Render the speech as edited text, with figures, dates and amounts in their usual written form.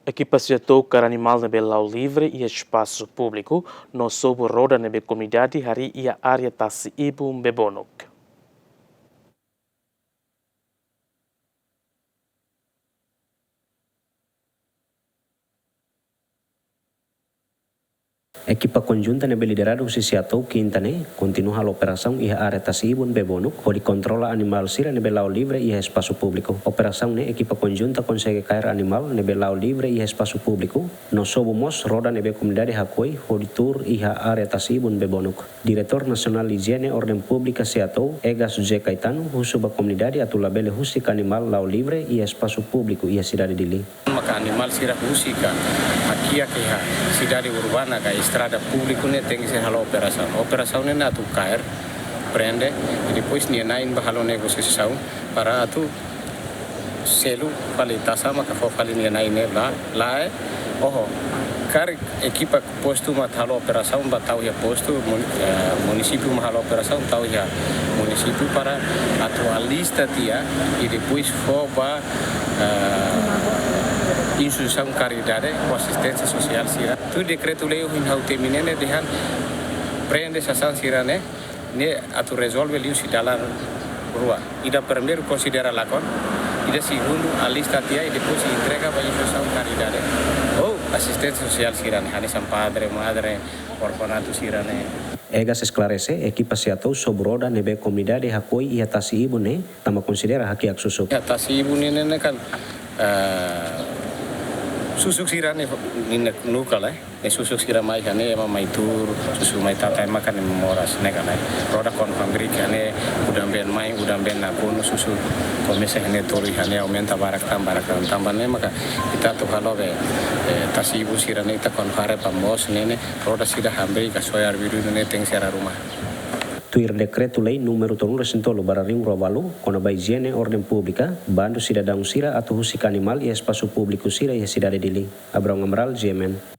Equipa se tocar animal nebe lau livre e espaço público, no sobo roda nebe comunidade hari ia área tasi ibu bebonok. Equipa conjunta nebe liderado Sisiatou Quintane continua a operação e a área Tasibun Bebonuk, onde controla animal sira nebe lau livre e espaço público. Operação ne equipa conjunta consegue cair animal nebe lau livre e espaço público. No sobo mos roda nebe comunidade Hakoi, auditor e a área Tasibun Bebonuk. Diretor Nacional Higiene Ordem Pública Siatou, Egas José Caetano, suba comunidade atulabele husika animal lau livre e espaço público e a cidade de Li. Maka animal sira husika aqui a cidade urbana ka estrada público ne tem que ser a operação ne na tu cair prende e depois ne na in bahalo negociação para tu selo qualidade maka fo fali ne na ne lá é car equipa posto matalo operação batau ya posto município mahalo operação tau ya município para atualista dia e depois for ba instituição caridade ou assistência social sira tu decreto lei o hinau terminene dehan prende sasan sira ne atu resolve liu si dalam rua ida primeiro considera lacon ida segundo a lista dia e depois se entrega para instituição caridade ou assistência social sira ne hani padre madre orfanato sira ne. Egas esclarece, equipa Siatou sobroda nebe comunidade Hakoi e a Tasi Ibu ne tama considera haki ak susuk. Ya Tasi Ibu ne kan susuk sira ne nukal susuk sira mai kane ema mai tur susu mai tata ema kan memoras ne kan roda kon fabrik kane udam ben na kono susu komese kane tori kane aumenta barak tambah ne maka kita tu kalau be Tasi Ibu sira ne ta kon fare pamos ne roda sira hambre ka soyar biru ne teng sira rumah. Tuir decreto lei número 300 bararing robalu kono ba higiene ordem pública bando cidadão sira atau husika animal e espaço público sira e cidade de Li. Abrão Amaral, GMN.